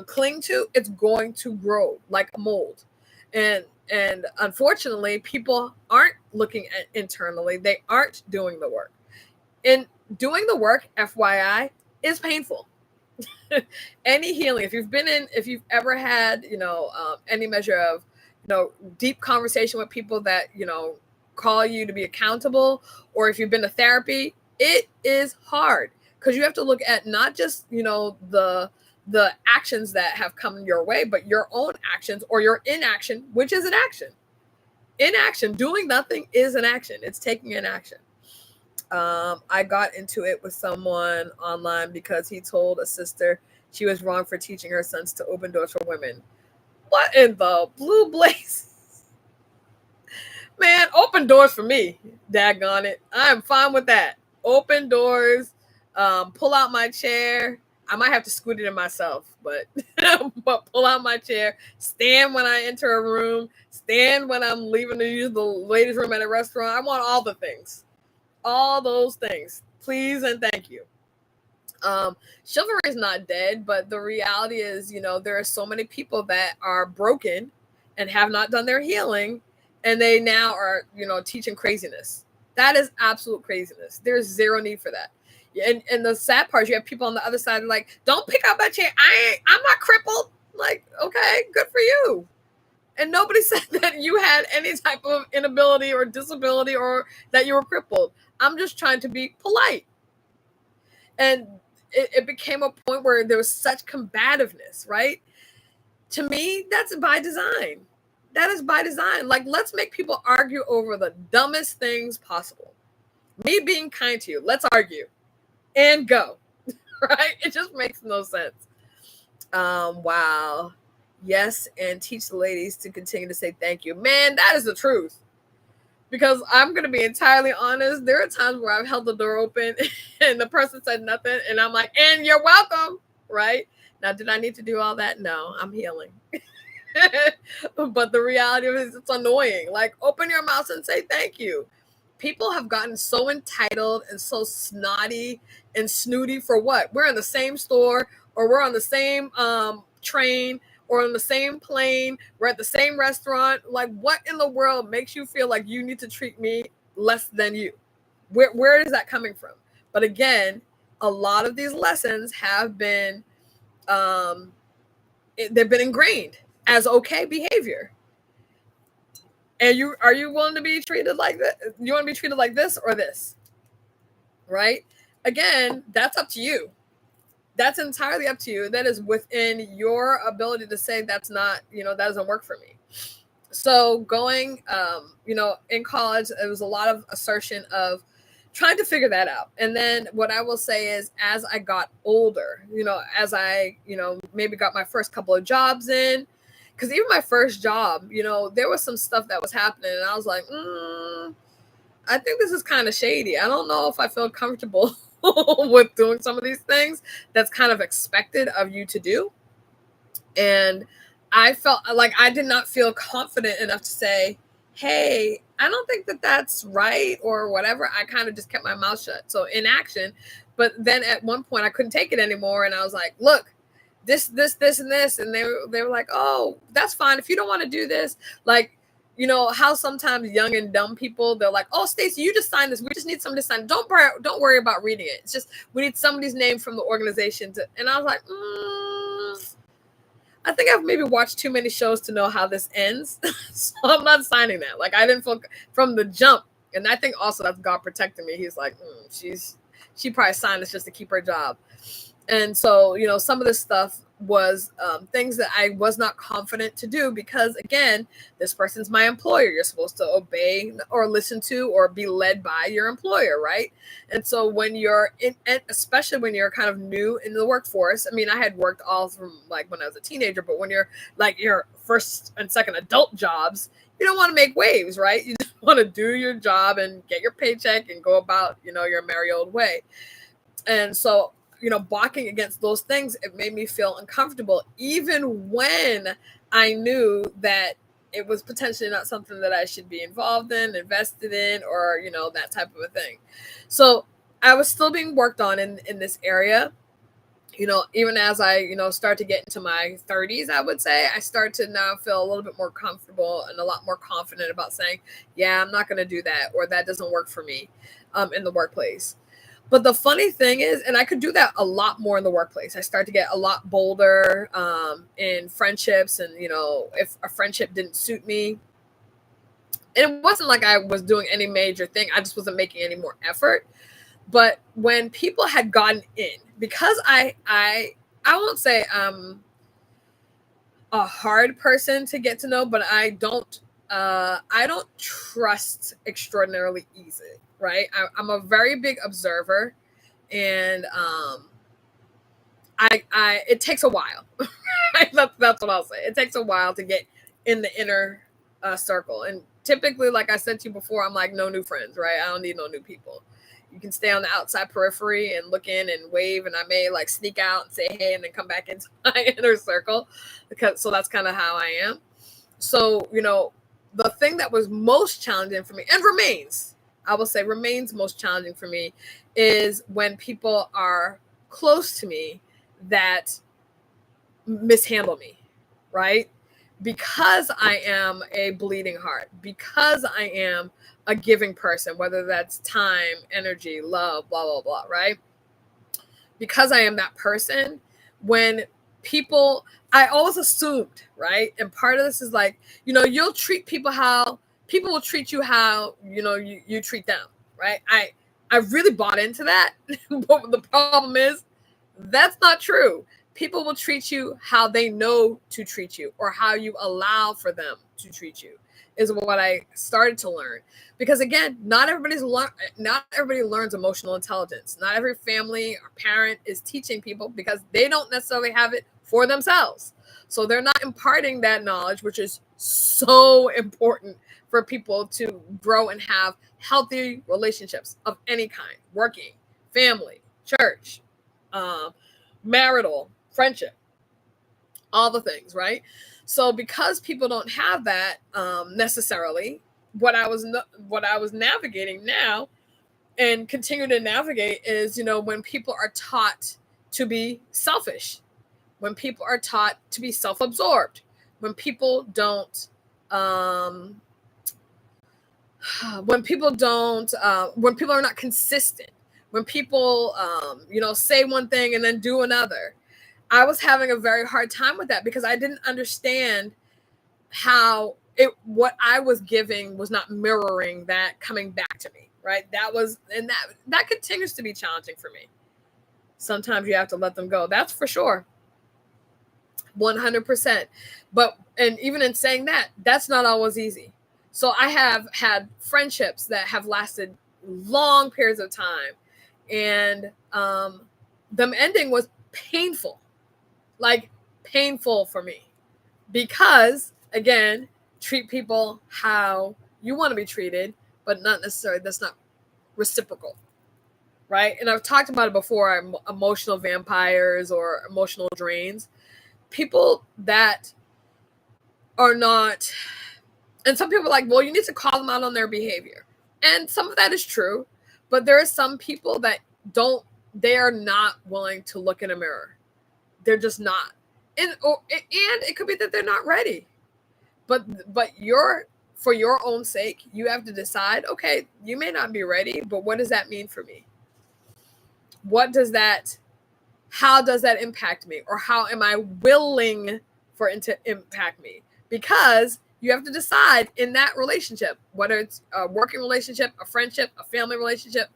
cling to, it's going to grow like a mold. And unfortunately, people aren't looking at internally. They aren't doing the work. And doing the work, FYI, is painful. Any healing, if you've ever had, any measure of, deep conversation with people that, call you to be accountable, or if you've been to therapy, it is hard, because you have to look at not just, the actions that have come your way, but your own actions or your inaction, which is an action. Inaction, doing nothing is an action. It's taking an action. I got into it with someone online because he told a sister she was wrong for teaching her sons to open doors for women. What in the blue blaze? Man, open doors for me. Daggone it. I'm fine with that. Open doors. Pull out my chair. I might have to scoot it in myself, but pull out my chair. Stand when I enter a room. Stand when I'm leaving to use the ladies' room at a restaurant. I want all the things. All those things, please and thank you. Chivalry is not dead, but the reality is, there are so many people that are broken and have not done their healing, and they now are, teaching craziness. That is absolute craziness. There's zero need for that. And the sad part is you have people on the other side like, don't pick up my chair. I'm not crippled. Like, okay, good for you. And nobody said that you had any type of inability or disability or that you were crippled. I'm just trying to be polite. And it became a point where there was such combativeness, right? To me, that's by design. That is by design. Like, let's make people argue over the dumbest things possible. Me being kind to you, let's argue and go, right? It just makes no sense. Wow. Yes, and teach the ladies to continue to say thank you. Man, that is the truth. Because I'm going to be entirely honest, there are times where I've held the door open and the person said nothing, and I'm like, and you're welcome, right? Now, did I need to do all that? No, I'm healing. But the reality of it is it's annoying. Like, open your mouth and say thank you. People have gotten so entitled and so snotty and snooty for what? We're in the same store, or we're on the same train, or on the same plane, we're at the same restaurant. Like, what in the world makes you feel like you need to treat me less than you? Where is that coming from? But again, a lot of these lessons have been, they've been ingrained as okay behavior. And are you willing to be treated like that? You want to be treated like this or this? Right? Again, that's up to you. That's entirely up to you. That is within your ability to say that's not, that doesn't work for me. So going, in college, it was a lot of assertion of trying to figure that out. And then what I will say is, as I got older, as I, maybe got my first couple of jobs in, because even my first job, there was some stuff that was happening, and I was like, I think this is kind of shady. I don't know if I feel comfortable with doing some of these things that's kind of expected of you to do. And I felt like I did not feel confident enough to say, hey, I don't think that that's right or whatever. I kind of just kept my mouth shut. So inaction. But then at one point I couldn't take it anymore, and I was like, look, this, and this, and they were like, oh, that's fine if you don't want to do this. Like, you know how sometimes young and dumb people, they're like, oh, Stacey, you just sign this. We just need somebody to sign. Don't worry about reading it. It's just we need somebody's name from the organization to. And I was like, I think I've maybe watched too many shows to know how this ends. So I'm not signing that. Like, I didn't feel from the jump. And I think also that's God protecting me. He's like, she probably signed this just to keep her job. And so, you know, some of this stuff was things that I was not confident to do because, again, this person's my employer. You're supposed to obey or listen to or be led by your employer, right? And so when you're in, especially when you're kind of new in the workforce, I mean, I had worked all from like when I was a teenager, but when you're like your first and second adult jobs, you don't want to make waves, right? You just want to do your job and get your paycheck and go about, you know, your merry old way. And so, you know, balking against those things, it made me feel uncomfortable, even when I knew that it was potentially not something that I should be involved in, invested in, or, you know, that type of a thing. So I was still being worked on in this area. You know, even as I, you know, start to get into my 30s, I would say I start to now feel a little bit more comfortable and a lot more confident about saying, yeah, I'm not going to do that, or that doesn't work for me in the workplace. But the funny thing is, and I could do that a lot more in the workplace. I start to get a lot bolder in friendships. And, you know, if a friendship didn't suit me, and it wasn't like I was doing any major thing. I just wasn't making any more effort. But when people had gotten in, because I won't say I'm a hard person to get to know, but I don't trust extraordinarily easy, right? I'm a very big observer, and it takes a while. That's what I'll say. It takes a while to get in the inner circle, and typically, like I said to you before, I'm like no new friends, right? I don't need no new people. You can stay on the outside periphery and look in and wave, and I may like sneak out and say hey, and then come back into my inner circle, so that's kind of how I am. So, you know, the thing that was most challenging for me, and remains most challenging for me, is when people are close to me that mishandle me, right? Because I am a bleeding heart, because I am a giving person, whether that's time, energy, love, blah, blah, blah, right? Because I am that person, when people, I always assumed, right? And part of this is like, you know, you'll treat people how people will treat you how, you know, you treat them, right? I really bought into that. But the problem is that's not true. People will treat you how they know to treat you, or how you allow for them to treat you, is what I started to learn. Because again, not everybody learns emotional intelligence. Not every family or parent is teaching people, because they don't necessarily have it for themselves. So they're not imparting that knowledge, which is so important for people to grow and have healthy relationships of any kind: working, family, church, marital, friendship, all the things, right? So because people don't have that necessarily, what I was navigating now and continue to navigate is, you know, when people are taught to be selfish, when people are taught to be self-absorbed, when people don't when people are not consistent, when people you know, say one thing and then do another. I was having a very hard time with that, because I didn't understand how what I was giving was not mirroring that coming back to me, right? That continues to be challenging for me. Sometimes you have to let them go. That's for sure. 100%. But, and even in saying that, that's not always easy. So I have had friendships that have lasted long periods of time, and them ending was painful, like painful for me, because again, treat people how you want to be treated, but not necessarily, that's not reciprocal, right? And I've talked about it before, emotional vampires or emotional drains, people that are not, and some people are like, well, you need to call them out on their behavior. And some of that is true, but there are some people that don't they are not willing to look in a mirror. They're just not. And it could be that they're not ready. But for your own sake, you have to decide, okay, you may not be ready, but what does that mean for me? How does that impact me? Or how am I willing for it to impact me? Because you have to decide in that relationship, whether it's a working relationship, a friendship, a family relationship,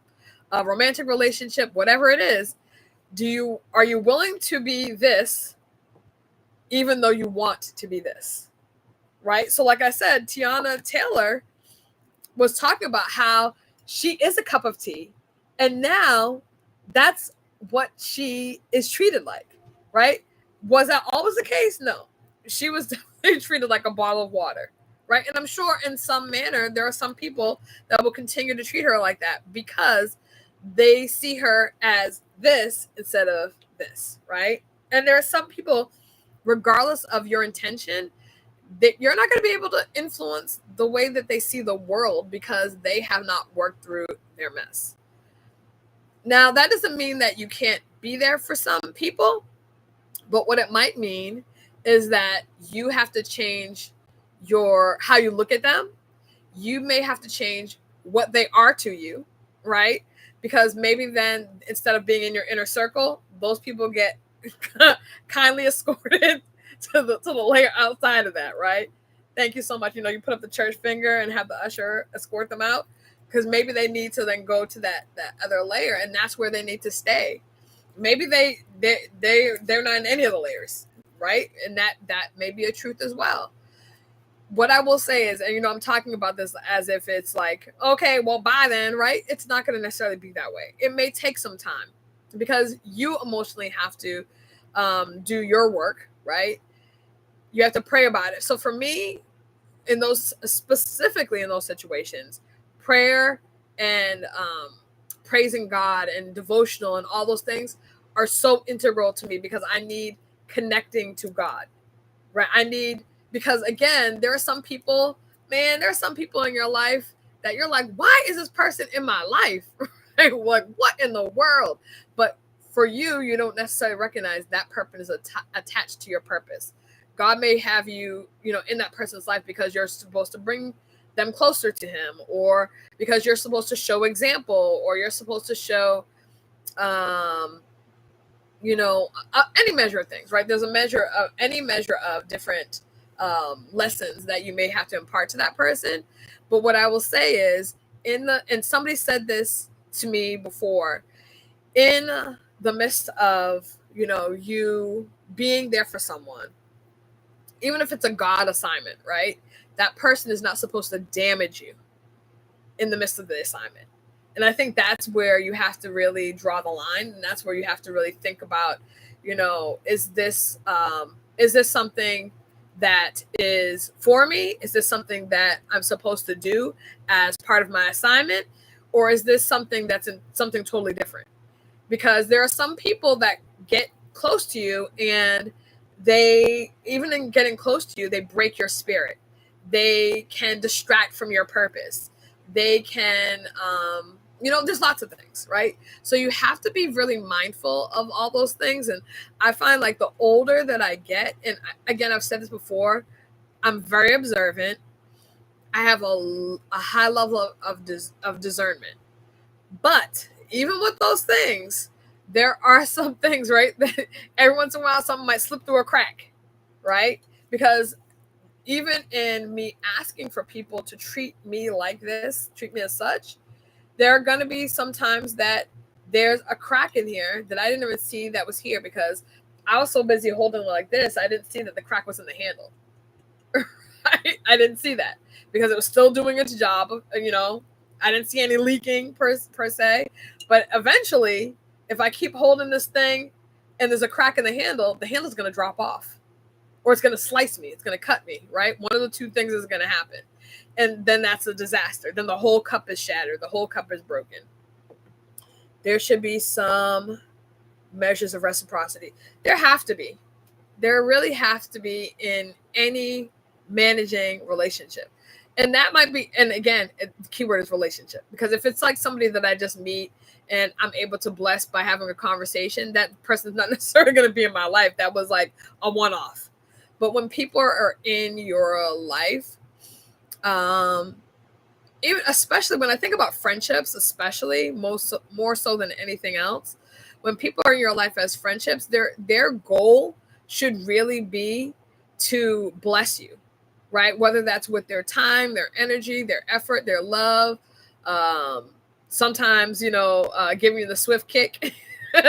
a romantic relationship, whatever it is, are you willing to be this even though you want to be this? Right? So like I said, Tiana Taylor was talking about how she is a cup of tea, and now that's what she is treated like, right? Was that always the case? No. She was definitely treated like a bottle of water, right? And I'm sure in some manner there are some people that will continue to treat her like that because they see her as this instead of this, right? And there are some people, regardless of your intention, that you're not going to be able to influence the way that they see the world because they have not worked through their mess. Now, that doesn't mean that you can't be there for some people, but what it might mean is that you have to change how you look at them. You may have to change what they are to you, right? Because maybe then instead of being in your inner circle, those people get kindly escorted to the layer outside of that, right? Thank you so much. You put up the church finger and have the usher escort them out because maybe they need to then go to that other layer, and that's where they need to stay. Maybe they're not in any of the layers, right? And that may be a truth as well. What I will say is, and I'm talking about this as if it's like, okay, well, bye then, right? It's not going to necessarily be that way. It may take some time because you emotionally have to do your work, right? You have to pray about it. So for me, specifically in those situations, prayer and praising God and devotional and all those things are so integral to me because I need connecting to God, right? Because again, there are some people in your life that you're like, why is this person in my life? Right? Like, what in the world? But for you don't necessarily recognize that person is attached to your purpose. God may have you, in that person's life because you're supposed to bring them closer to him, or because you're supposed to show example, or you're supposed to show, any measure of things, right? There's any measure of different lessons that you may have to impart to that person. But what I will say is, and somebody said this to me before, in the midst of, you being there for someone, even if it's a God assignment, right? That person is not supposed to damage you in the midst of the assignment. And I think that's where you have to really draw the line. And that's where you have to really think about, is this something that is for me? Is this something that I'm supposed to do as part of my assignment? Or is this something that's something totally different? Because there are some people that get close to you, and even in getting close to you, they break your spirit. They can distract from your purpose. They can, there's lots of things, right? So you have to be really mindful of all those things. And I find like the older that I get, and again, I've said this before, I'm very observant. I have a high level of discernment. But even with those things, there are some things, right, that every once in a while something might slip through a crack, right? Because even in me asking for people to treat me like this, treat me as such, there are going to be sometimes that there's a crack in here that I didn't even see that was here because I was so busy holding it like this, I didn't see that the crack was in the handle. Right? I didn't see that because it was still doing its job, I didn't see any leaking per se. But eventually, if I keep holding this thing and there's a crack in the handle's going to drop off, or it's going to slice me. It's going to cut me, right? One of the two things is going to happen. And then that's a disaster. Then the whole cup is shattered. The whole cup is broken. There should be some measures of reciprocity. There have to be. There really have to be in any managing relationship. And that might be, and again, the keyword is relationship. Because if it's like somebody that I just meet and I'm able to bless by having a conversation, that person's not necessarily going to be in my life. That was like a one-off. But when people are in your life, even especially when I think about friendships, especially more so than anything else, when people are in your life as friendships, their goal should really be to bless you, right? Whether that's with their time, their energy, their effort, their love, sometimes giving you the swift kick,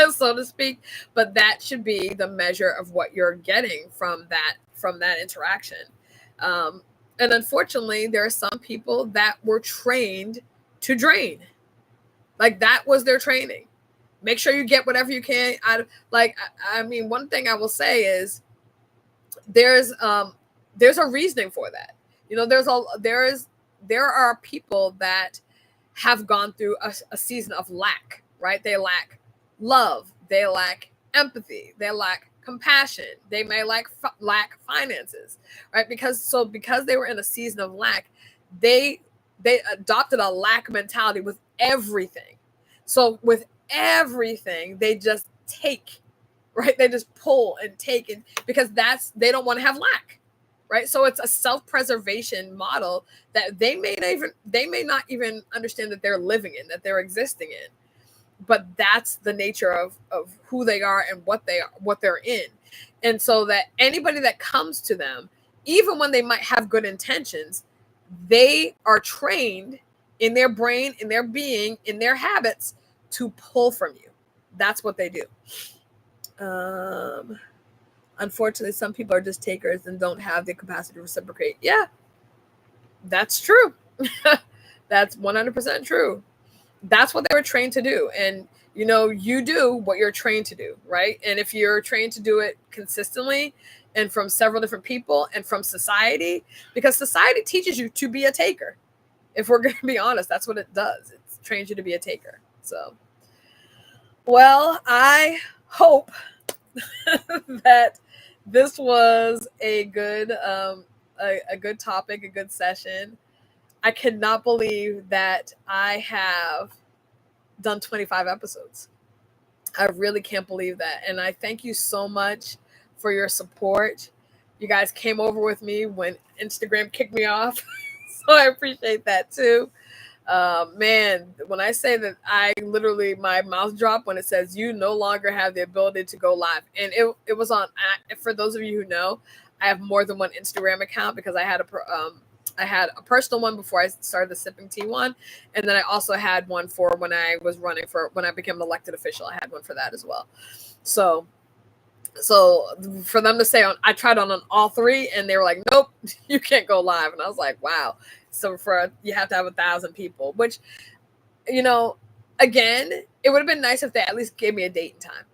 so to speak. But that should be the measure of what you're getting from that interaction. And unfortunately, there are some people that were trained to drain. Like that was their training. Make sure you get whatever you can out of, like, I mean, one thing I will say is there's a reasoning for that. There are people that have gone through a season of lack, right? They lack love, they lack empathy, they lack compassion, they may lack finances, right? Because they were in a season of lack, they adopted a lack mentality with everything. So with everything, they just take, right? They just pull and take it because they don't want to have lack, right? So it's a self-preservation model that they may not even understand that they're living in, that they're existing in. But that's the nature of who they are and what they're in. And so that anybody that comes to them, even when they might have good intentions, they are trained in their brain, in their being, in their habits to pull from you. That's what they do. Unfortunately, some people are just takers and don't have the capacity to reciprocate. Yeah, that's true. That's 100% true. That's what they were trained to do. And you do what you're trained to do, right? And if you're trained to do it consistently and from several different people and from society, because society teaches you to be a taker. If we're going to be honest, that's what it does. It trains you to be a taker. So, well, I hope that this was a good good topic, a good session. I cannot believe that I have done 25 episodes. I really can't believe that. And I thank you so much for your support. You guys came over with me when Instagram kicked me off. So I appreciate that too. Man, when I say that, I literally, my mouth dropped when it says you no longer have the ability to go live. And it was on, for those of you who know, I have more than one Instagram account because I had a personal one before I started the Sipping Tea one. And then I also had one for when I was running when I became an elected official. I had one for that as well. So for them to say I tried on all three and they were like, nope, you can't go live. And I was like, wow. So you have to have 1,000 people, which, again, it would have been nice if they at least gave me a date and time.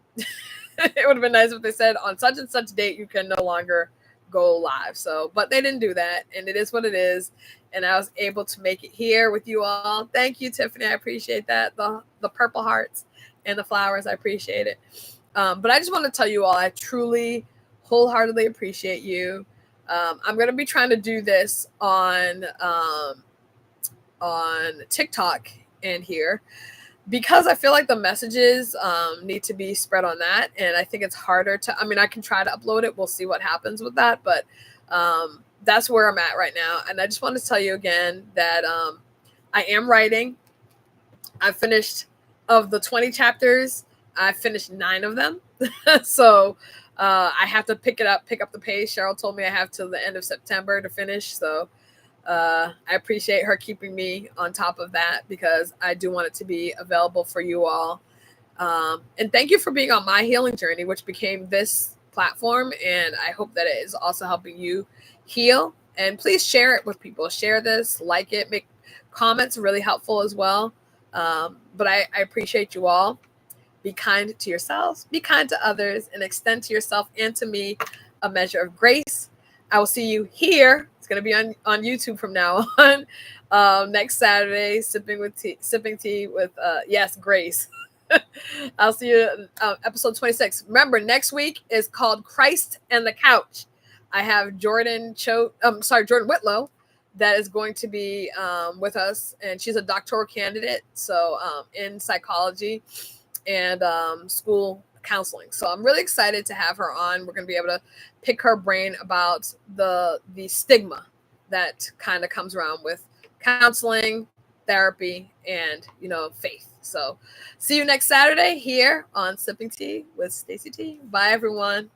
It would have been nice if they said on such and such date, you can no longer go live. So, but they didn't do that, and it is what it is. And I was able to make it here with you all. Thank you, Tiffany. I appreciate that. The purple hearts and the flowers. I appreciate it. But I just want to tell you all, I truly, wholeheartedly appreciate you. I'm going to be trying to do this on TikTok and here, because I feel like the messages need to be spread on that. And I think it's harder I can try to upload it. We'll see what happens with that. But that's where I'm at right now. And I just want to tell you again that I am writing. I finished, of the 20 chapters, I finished 9 of them. So I have to pick up the pace. Cheryl told me I have till the end of September to finish. So I appreciate her keeping me on top of that, because I do want it to be available for you all. And thank you for being on my healing journey, which became this platform. And I hope that it is also helping you heal. And please share it with people. Share this, like it, make comments, really helpful as well. But I appreciate you all. Be kind to yourselves, be kind to others, and extend to yourself and to me a measure of grace. I will see you here. It's going to be on YouTube from now on. Next Saturday, sipping tea with Grace. I'll see you episode 26. Remember, next week is called Christ and the Couch. I have Jordan Whitlow that is going to be with us, and she's a doctoral candidate, so in psychology and school counseling. So I'm really excited to have her on. We're going to be able to pick her brain about the stigma that kind of comes around with counseling, therapy, and faith. So see you next Saturday here on Sipping Tea with Stacey T. Bye everyone.